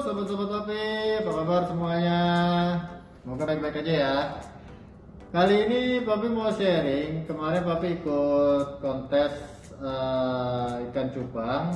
sobat-sobat papi, apa kabar semuanya? Semoga baik-baik aja ya. Kali ini papi mau sharing, kemarin papi ikut kontes ikan cupang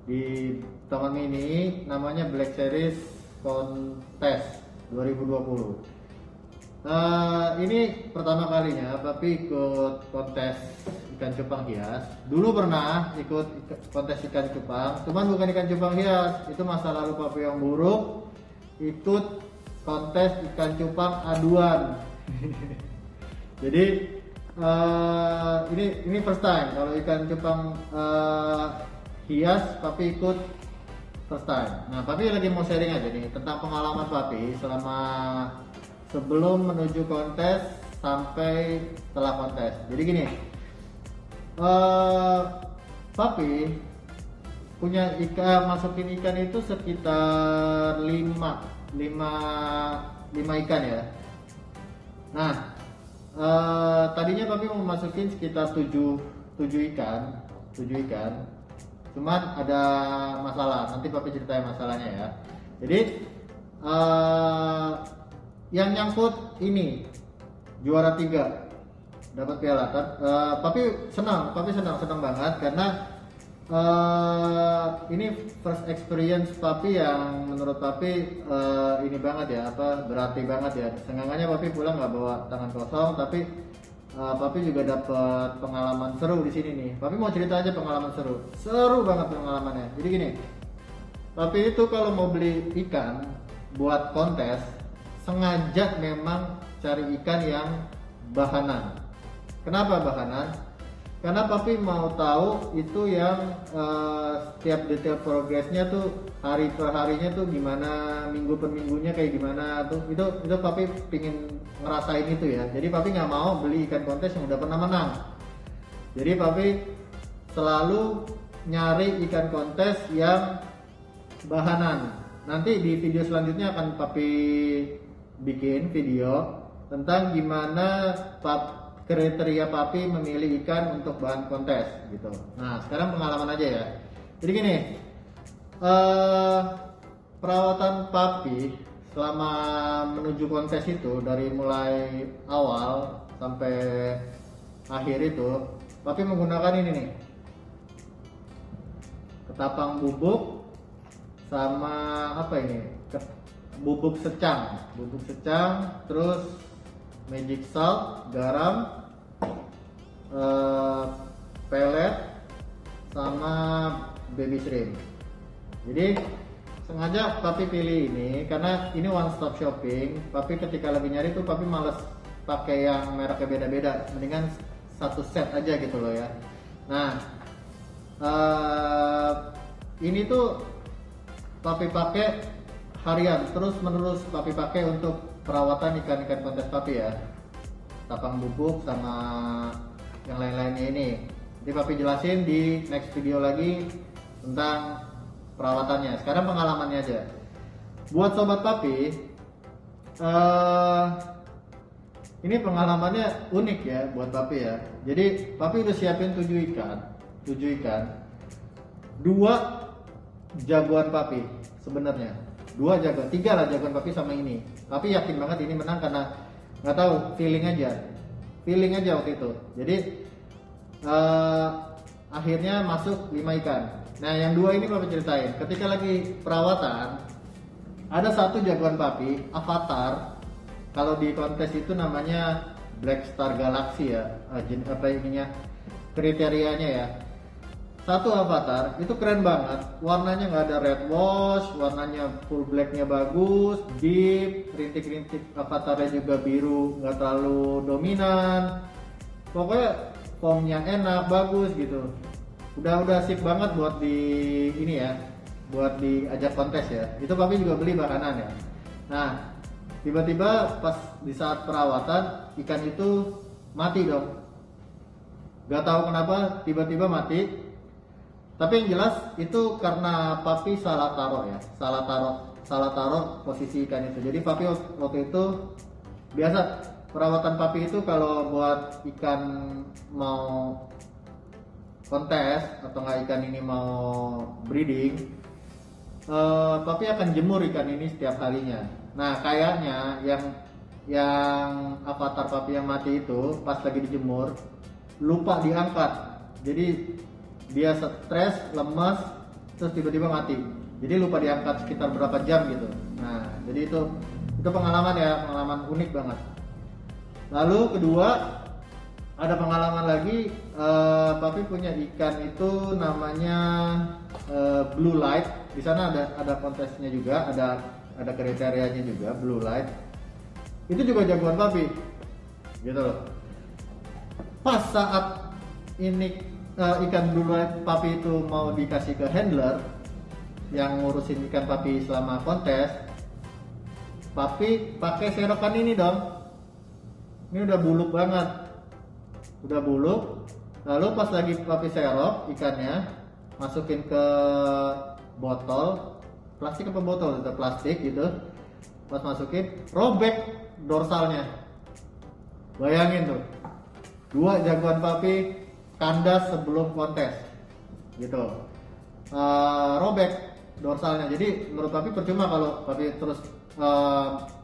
di Taman Mini, namanya Black Series Contest 2020. Ini pertama kalinya papi ikut kontes ikan cupang hias. Dulu pernah ikut kontes ikan cupang, cuman bukan ikan cupang hias, itu masa lalu papi yang buruk. Ikut kontes ikan cupang aduan. Jadi ini first time kalau ikan cupang hias papi ikut first time. Nah, papi lagi mau sharing aja nih tentang pengalaman papi selama sebelum menuju kontes sampai setelah kontes. Jadi gini, papi punya ikan, masukin ikan itu sekitar 5 ikan ya. Nah, tadinya papi mau masukin sekitar 7 ikan. Cuman ada masalah, nanti papi ceritain masalahnya ya. Jadi yang nyangkut ini juara 3 dapat piala. Papi senang banget karena ini first experience papi yang menurut papi ini banget ya, berarti banget ya. Seenggaknya papi pulang nggak bawa tangan kosong, tapi papi juga dapat pengalaman seru di sini nih. Papi mau cerita aja pengalaman seru banget pengalamannya. Jadi gini, papi itu kalau mau beli ikan buat kontes sengaja memang cari ikan yang bahanan. Kenapa bahanan? Karena papi mau tahu itu yang setiap detail progresnya tuh, hari per harinya tuh gimana, minggu per minggunya kayak gimana tuh. Itu papi pingin ngerasain itu ya. Jadi papi nggak mau beli ikan kontes yang udah pernah menang. Jadi papi selalu nyari ikan kontes yang bahanan. Nanti di video selanjutnya akan papi bikin video tentang gimana kriteria papi memilih ikan untuk bahan kontes gitu. Nah, sekarang pengalaman aja ya. Jadi gini, perawatan papi selama menuju kontes itu dari mulai awal sampai akhir itu papi menggunakan ini nih, ketapang bubuk sama apa ini, bubuk secang, terus magic salt, garam, pelet, sama baby shrimp. Jadi sengaja papi pilih ini karena ini one stop shopping. Papi ketika lagi nyari tuh papi males pakai yang mereknya beda-beda, mendingan satu set aja gitu loh ya. Nah, ini tuh papi pakai harian, terus menerus papi pakai untuk perawatan ikan-ikan kontes papi ya, tapang bubuk sama yang lain-lainnya ini. Jadi papi jelasin di next video lagi tentang perawatannya. Sekarang pengalamannya aja. Buat sobat papi, ini pengalamannya unik ya buat papi ya. Jadi papi udah siapin 7 ikan, 2 jagoan papi sebenarnya. 2 jagoan, 3 lah jagoan papi sama ini. Papi yakin banget ini menang karena nggak tahu, feeling aja waktu itu. Jadi akhirnya masuk 5 ikan. Nah, yang 2 ini papi ceritain. Ketika lagi perawatan, ada 1 jagoan papi, Avatar. Kalau di kontes itu namanya Black Star Galaxy ya, kriterianya ya. 1 Avatar itu keren banget, warnanya nggak ada red wash, warnanya full blacknya bagus, deep, rintik-rintik Avatarnya juga biru, nggak terlalu dominan. Pokoknya formnya enak, bagus gitu. Udah sip banget buat di ini ya, buat diajak kontes ya. Itu papi juga beli bahanan ya. Nah, tiba-tiba pas di saat perawatan ikan itu mati dong. Gak tahu kenapa tiba-tiba mati. Tapi yang jelas itu karena papi salah taruh posisi ikan itu. Jadi papi waktu itu biasa perawatan papi itu kalau buat ikan mau kontes atau nggak ikan ini mau breeding, papi akan jemur ikan ini setiap harinya. Nah kayaknya yang avatar papi yang mati itu pas lagi dijemur lupa diangkat, jadi dia stres, lemas, terus tiba-tiba mati. Jadi lupa diangkat sekitar berapa jam gitu. Nah jadi itu pengalaman ya, pengalaman unik banget. Lalu kedua, ada pengalaman lagi, papi punya ikan itu namanya blue light. Di sana ada kontesnya juga, ada kriterianya juga, blue light. Itu juga jagoan papi, gitu loh. Pas saat ini ikan blue light papi itu mau dikasih ke handler yang ngurusin ikan papi selama kontes, papi pakai serokan ini dong. Ini udah buluk banget, udah buluk. Lalu pas lagi papi serok ikannya, masukin ke botol plastik, apa botol itu plastik gitu. Pas masukin, robek dorsalnya. Bayangin tuh, 2 jagoan papi kandas sebelum kontes gitu. Robek dorsalnya. Jadi menurut papi percuma kalau papi terus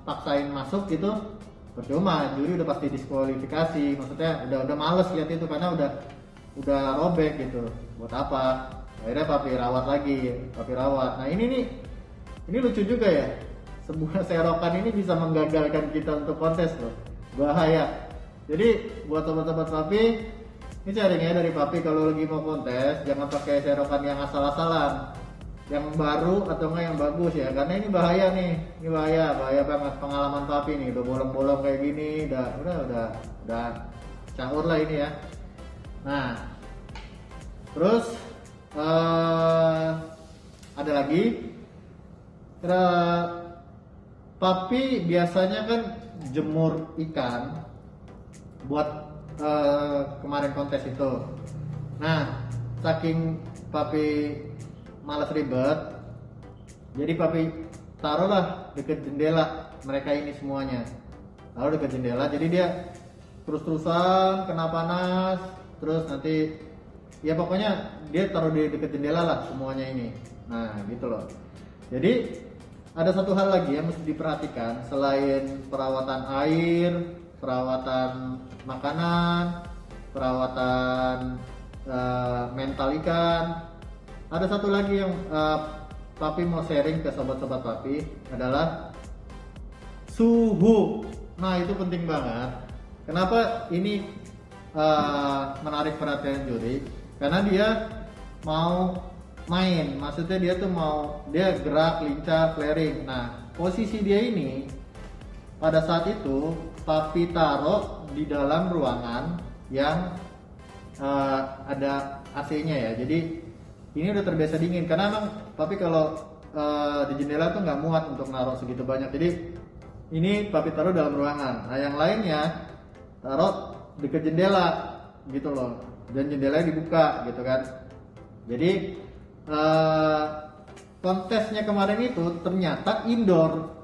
paksain masuk gitu, percuma, juri udah pasti diskualifikasi. Maksudnya udah males lihat itu karena udah robek gitu. Buat apa? Akhirnya papi rawat lagi, papi rawat. Nah ini lucu juga ya. Sebuah serokan ini bisa menggagalkan kita untuk kontes loh. Bahaya. Jadi buat sobat-sobat papi, ini sharingnya dari papi, kalau lagi mau kontes jangan pakai serokan yang asal-asalan, yang baru atau enggak yang bagus ya, karena ini bahaya nih. Ini bahaya banget. Pengalaman papi nih, udah bolong-bolong kayak gini, udah caur lah ini ya. Nah, terus ada lagi, papi biasanya kan jemur ikan buat kemarin kontes itu. Nah, saking papi malas ribet, jadi papi taruhlah deket jendela mereka ini semuanya. Lalu deket jendela, jadi dia terus-terusan kena panas, terus nanti ya pokoknya dia taruh di deket jendela lah semuanya ini. Nah gitu loh. Jadi ada satu hal lagi yang mesti diperhatikan selain perawatan air, perawatan makanan, perawatan mental ikan. Ada satu lagi yang papi mau sharing ke sobat-sobat papi adalah suhu. Nah itu penting banget. Kenapa ini menarik perhatian juri? Karena dia mau main, maksudnya dia gerak, lincah, flaring. Nah posisi dia ini pada saat itu papi taruh di dalam ruangan yang ada AC-nya ya. Jadi ini udah terbiasa dingin, karena emang papi kalau di jendela tuh nggak muat untuk naruh segitu banyak. Jadi ini papi taruh dalam ruangan. Nah yang lainnya taruh dekat jendela gitu loh, dan jendelanya dibuka gitu kan. Jadi kontesnya kemarin itu ternyata indoor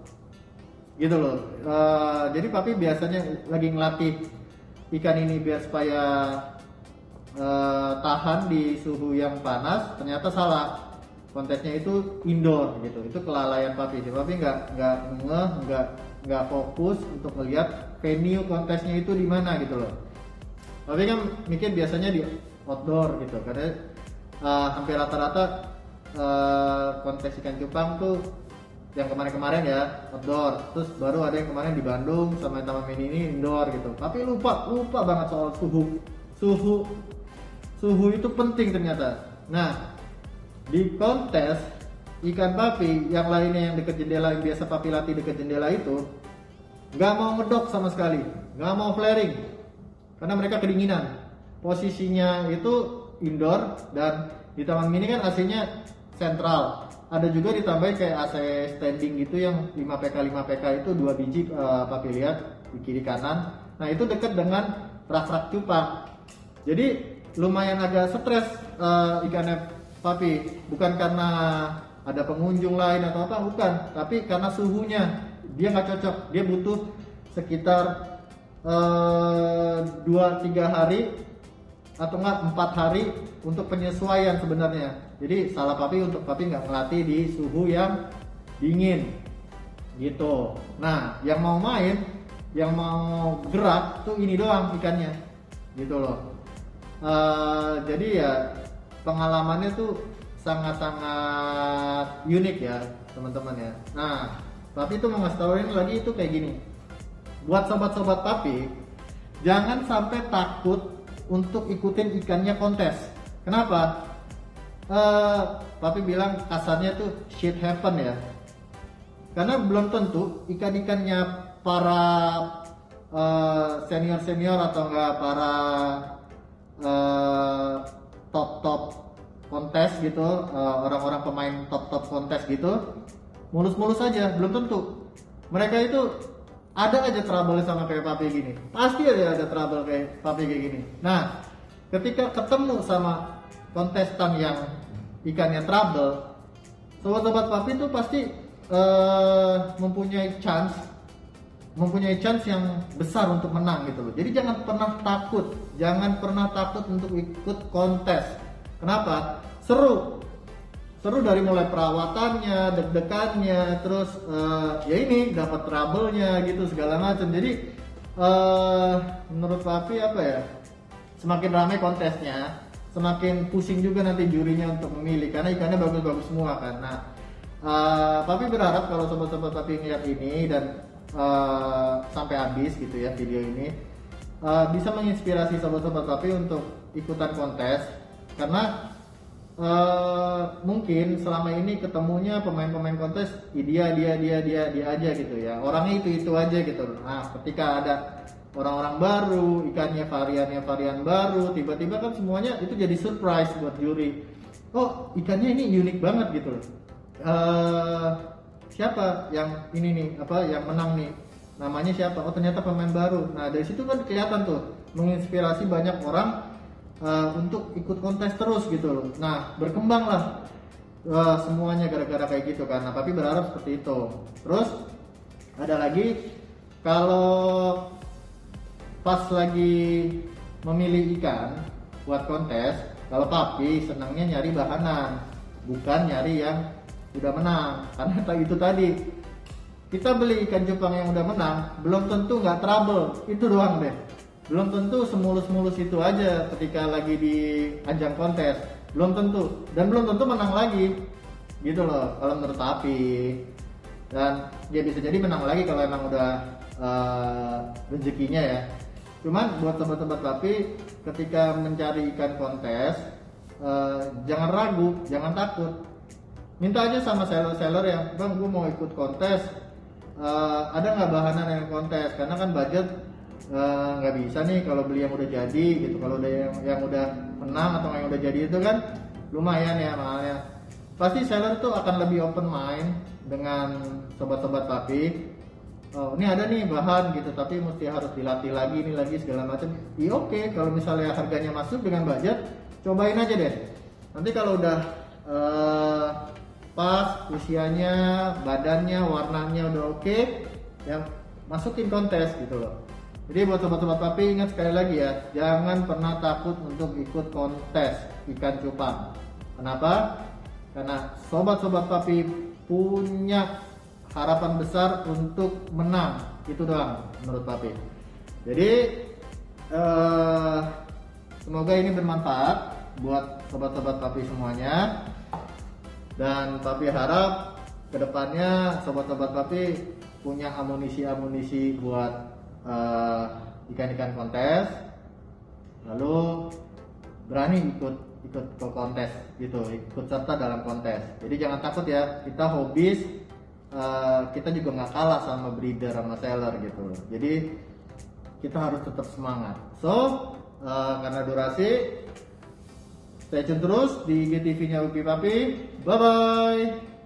gitu loh. Jadi papi biasanya lagi ngelatih ikan ini biar supaya tahan di suhu yang panas, ternyata salah. Kontesnya itu indoor gitu. Itu kelalaian papi. Jadi papi nggak fokus untuk melihat venue kontesnya itu di mana gitu loh. Papi kan mikir biasanya di outdoor gitu, karena hampir rata-rata kontes ikan cupang tuh yang kemarin-kemarin ya outdoor, terus baru ada yang kemarin di Bandung sama Taman Mini ini indoor gitu. Tapi lupa banget soal suhu itu penting ternyata. Nah di kontes ikan papi yang lainnya yang dekat jendela, yang biasa papi latih dekat jendela itu nggak mau ngedok sama sekali, nggak mau flaring karena mereka kedinginan. Posisinya itu indoor, dan di Taman Mini kan AC-nya sentral. Ada juga ditambahin kayak AC standing gitu yang 5PK itu 2 biji, papi lihat di kiri kanan. Nah itu dekat dengan rak-rak cupang. Jadi lumayan agak stres ikannya papi. Bukan karena ada pengunjung lain atau apa, bukan. Tapi karena suhunya dia nggak cocok. Dia butuh sekitar 2-3 hari atau enggak 4 hari untuk penyesuaian sebenarnya. Jadi salah papi untuk papi nggak ngelatih di suhu yang dingin gitu. Nah yang mau main, yang mau gerak tuh ini doang ikannya gitu loh. Jadi ya pengalamannya tuh sangat-sangat unik ya teman-teman ya. Nah papi tuh mau ngasih tauin lagi itu kayak gini, buat sobat-sobat papi jangan sampai takut untuk ikutin ikannya kontes. Kenapa? Papi bilang kasarnya tuh shit happen ya. Karena belum tentu ikan-ikannya para senior-senior atau enggak para top-top kontes gitu, orang-orang pemain top-top kontes gitu, mulus-mulus aja, belum tentu. Mereka itu ada aja trouble sama kayak papi gini, pasti ada trouble kayak papi kayak gini. Nah ketika ketemu sama kontestan yang ikannya trouble, sobat-sobat papi itu pasti mempunyai chance yang besar untuk menang gitu loh. Jadi jangan pernah takut untuk ikut kontes. Kenapa? Seru dari mulai perawatannya, deg-degannya, terus ya ini dapat trouble-nya gitu segala macam. Jadi menurut papi apa ya? Semakin ramai kontesnya, semakin pusing juga nanti jurinya untuk memilih karena ikannya bagus-bagus semua kan. Nah, papi berharap kalau sobat-sobat papi ngeliat ini dan sampai habis gitu ya video ini bisa menginspirasi sobat-sobat papi untuk ikutan kontes karena mungkin selama ini ketemunya pemain-pemain kontes dia aja gitu ya, orangnya itu aja gitu. Nah ketika ada orang-orang baru, ikannya varian baru, tiba-tiba kan semuanya itu jadi surprise buat juri. Oh ikannya ini unik banget gitu. Siapa yang ini nih yang menang nih, namanya siapa? Oh ternyata pemain baru. Nah dari situ kan kelihatan tuh menginspirasi banyak orang untuk ikut kontes terus gitu loh. Nah berkembanglah semuanya gara-gara kayak gitu kan. Nah papi berharap seperti itu. Terus ada lagi, kalau pas lagi memilih ikan buat kontes, kalau papi senangnya nyari bahanan, bukan nyari yang udah menang. Karena itu tadi, kita beli ikan cupang yang udah menang belum tentu nggak trouble, itu doang deh. Belum tentu semulus-mulus itu aja ketika lagi di ajang kontes, belum tentu, dan belum tentu menang lagi gitu loh kalau menurut papi. Dan ya bisa jadi menang lagi kalau emang udah rezekinya ya. Cuman buat sobat-sobat papi ketika mencari ikan kontes, jangan ragu, jangan takut, minta aja sama seller-seller yang, bang gue mau ikut kontes, ada nggak bahanan yang kontes, karena kan budget nggak bisa nih kalau beli yang udah jadi gitu. Kalau udah yang udah menang atau yang udah jadi itu kan lumayan ya mahalnya. Pasti seller tuh akan lebih open mind dengan sobat-sobat papi. Oh ini ada nih bahan gitu, tapi mesti harus dilatih lagi ini lagi segala macam. Iya oke, kalau misalnya harganya masuk dengan budget, cobain aja deh. Nanti kalau udah pas usianya, badannya, warnanya udah oke, yang masukin kontes gitu loh. Jadi buat sobat-sobat papi ingat sekali lagi ya, jangan pernah takut untuk ikut kontes ikan cupang. Kenapa? Karena sobat-sobat papi punya harapan besar untuk menang, itu doang menurut papi. Jadi semoga ini bermanfaat buat sobat-sobat papi semuanya, dan papi harap kedepannya sobat-sobat papi punya amunisi buat ikan-ikan kontes, lalu berani ikut ke kontes gitu, ikut serta dalam kontes. Jadi jangan takut ya, kita hobis, kita juga nggak kalah sama breeder sama seller gitu. Jadi kita harus tetap semangat. So karena durasi, stay tune terus di IGTV-nya Upi Papi. Bye bye.